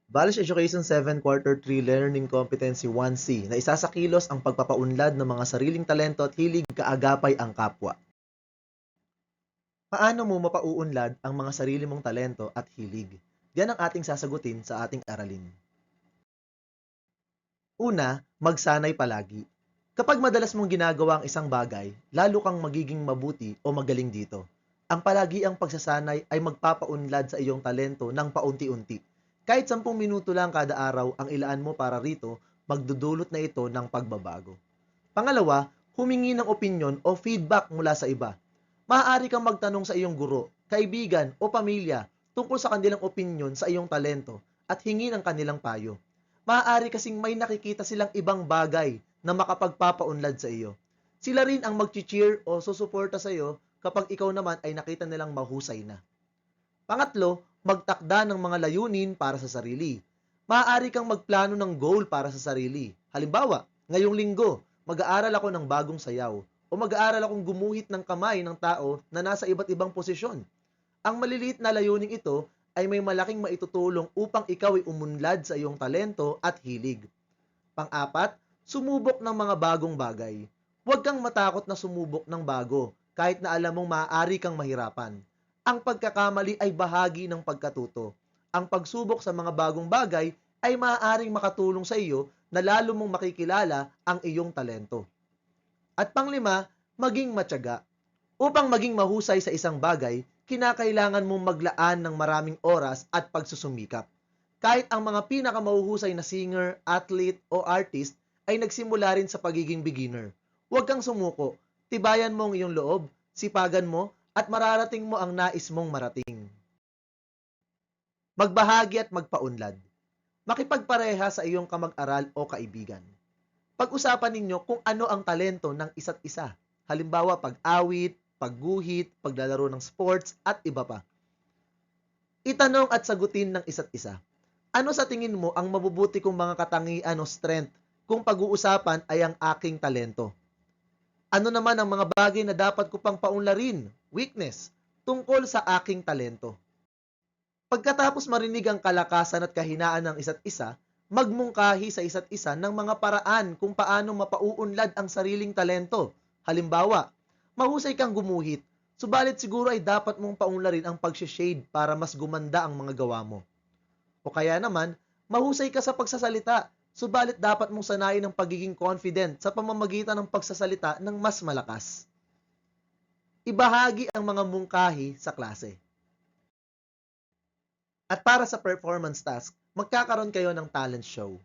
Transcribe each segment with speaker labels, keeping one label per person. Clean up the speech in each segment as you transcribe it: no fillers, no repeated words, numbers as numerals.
Speaker 1: Balish Education 7 Quarter 3 Learning Competency 1C na isasakilos ang pagpapaunlad ng mga sariling talento at hilig kaagapay ang kapwa. Paano mo mapauunlad ang mga sarili mong talento at hilig? Yan ang ating sasagutin sa ating aralin. Una, magsanay palagi. Kapag madalas mong ginagawa ang isang bagay, lalo kang magiging mabuti o magaling dito. Ang palagi ang pagsasanay ay magpapaunlad sa iyong talento ng paunti-unti. Kahit 10 minuto lang kada araw ang ilaan mo para rito, magdudulot na ito ng pagbabago. Pangalawa, humingi ng opinyon o feedback mula sa iba. Maaari kang magtanong sa iyong guro, kaibigan o pamilya tungkol sa kanilang opinyon sa iyong talento at hingi ng kanilang payo. Maaari kasing may nakikita silang ibang bagay na makapagpapaunlad sa iyo. Sila rin ang mag-cheer o susuporta sa iyo kapag ikaw naman ay nakita nilang mahusay na. Pangatlo, magtakda ng mga layunin para sa sarili. Maaari kang magplano ng goal para sa sarili. Halimbawa, ngayong linggo, mag-aaral ako ng bagong sayaw o mag-aaral akong gumuhit ng kamay ng tao na nasa iba't ibang posisyon. Ang maliliit na layuning ito ay may malaking maitutulong upang ikaw ay umunlad sa iyong talento at hilig. Pang-apat, sumubok ng mga bagong bagay. Huwag kang matakot na sumubok ng bago kahit na alam mong maaari kang mahirapan. Ang pagkakamali ay bahagi ng pagkatuto. Ang pagsubok sa mga bagong bagay ay maaaring makatulong sa iyo na lalo mong makikilala ang iyong talento. At panglima, maging matyaga. Upang maging mahusay sa isang bagay, kinakailangan mong maglaan ng maraming oras at pagsusumikap. Kahit ang mga pinakamahuhusay na singer, athlete o artist ay nagsimula rin sa pagiging beginner. Huwag kang sumuko. Tibayan mo ang iyong loob, sipagan mo, at mararating mo ang nais mong marating. Magbahagi at magpaunlad. Makipagpareha sa iyong kamag-aral o kaibigan. Pag-usapan ninyo kung ano ang talento ng isa't isa. Halimbawa, pag-awit, pagguhit, paglalaro ng sports, at iba pa. Itanong at sagutin ng isa't isa. Ano sa tingin mo ang mabubuti kong mga katangian o strength kung pag-uusapan ay ang aking talento? Ano naman ang mga bagay na dapat ko pang paunlarin, weakness, tungkol sa aking talento? Pagkatapos marinig ang kalakasan at kahinaan ng isa't isa, magmungkahi sa isa't isa ng mga paraan kung paano mapauunlad ang sariling talento. Halimbawa, mahusay kang gumuhit, subalit siguro ay dapat mong paunlarin ang pag-shade para mas gumanda ang mga gawa mo. O kaya naman, mahusay ka sa pagsasalita, subalit dapat mong sanayin ang pagiging confident sa pamamagitan ng pagsasalita ng mas malakas. Ibahagi ang mga mungkahi sa klase. At para sa performance task, magkakaroon kayo ng talent show.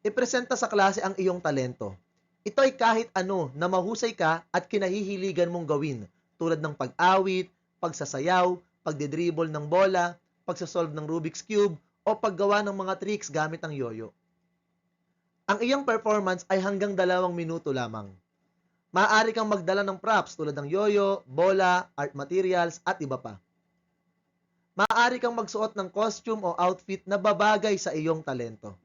Speaker 1: Ipresenta sa klase ang iyong talento. Ito ay kahit ano na mahusay ka at kinahihiligan mong gawin, tulad ng pag-awit, pagsasayaw, pagdedribble ng bola, pagsasolve ng Rubik's Cube, o paggawa ng mga tricks gamit ang yoyo. Ang iyong performance ay hanggang 2 minuto lamang. Maaari kang magdala ng props tulad ng yoyo, bola, art materials, at iba pa. Maaari kang magsuot ng costume o outfit na babagay sa iyong talento.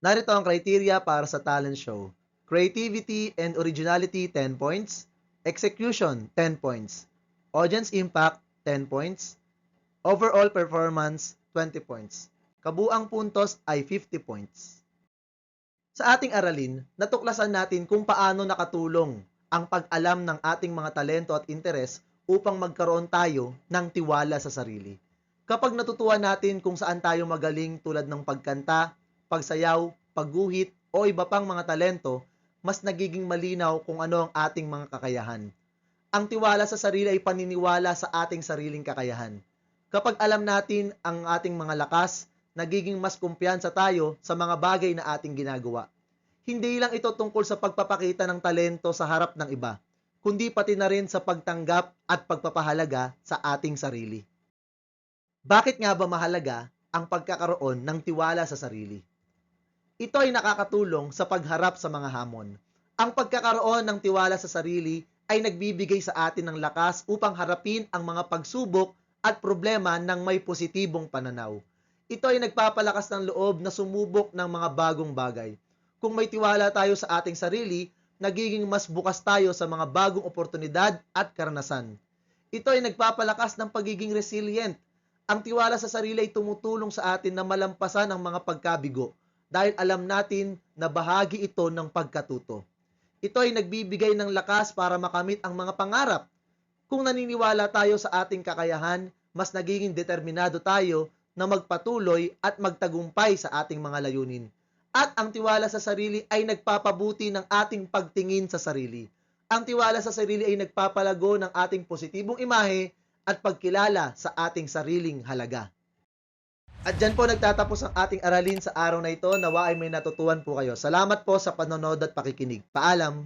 Speaker 1: Narito ang criteria para sa talent show. Creativity and originality, 10 points. Execution, 10 points. Audience impact, 10 points. Overall performance, 20 points. Kabuang puntos ay 50 points. Sa ating aralin, natuklasan natin kung paano nakatulong ang pag-alam ng ating mga talento at interes upang magkaroon tayo ng tiwala sa sarili. Kapag natutuwa natin kung saan tayo magaling tulad ng pagkanta, pagsayaw, pagguhit o iba pang mga talento, mas nagiging malinaw kung ano ang ating mga kakayahan. Ang tiwala sa sarili ay paniniwala sa ating sariling kakayahan. Kapag alam natin ang ating mga lakas, nagiging mas kumpiyansa tayo sa mga bagay na ating ginagawa. Hindi lang ito tungkol sa pagpapakita ng talento sa harap ng iba, kundi pati na rin sa pagtanggap at pagpapahalaga sa ating sarili. Bakit nga ba mahalaga ang pagkakaroon ng tiwala sa sarili? Ito ay nakakatulong sa pagharap sa mga hamon. Ang pagkakaroon ng tiwala sa sarili ay nagbibigay sa atin ng lakas upang harapin ang mga pagsubok at problema ng may positibong pananaw. Ito ay nagpapalakas ng loob na sumubok ng mga bagong bagay. Kung may tiwala tayo sa ating sarili, nagiging mas bukas tayo sa mga bagong oportunidad at karanasan. Ito ay nagpapalakas ng pagiging resilient. Ang tiwala sa sarili ay tumutulong sa atin na malampasan ang mga pagkabigo dahil alam natin na bahagi ito ng pagkatuto. Ito ay nagbibigay ng lakas para makamit ang mga pangarap. Kung naniniwala tayo sa ating kakayahan, mas nagiging determinado tayo na magpatuloy at magtagumpay sa ating mga layunin. At ang tiwala sa sarili ay nagpapabuti ng ating pagtingin sa sarili. Ang tiwala sa sarili ay nagpapalago ng ating positibong imahe at pagkilala sa ating sariling halaga. At dyan po nagtatapos ang ating aralin sa araw na ito. Nawa ay may natutuhan po kayo. Salamat po sa panonood at pakikinig. Paalam!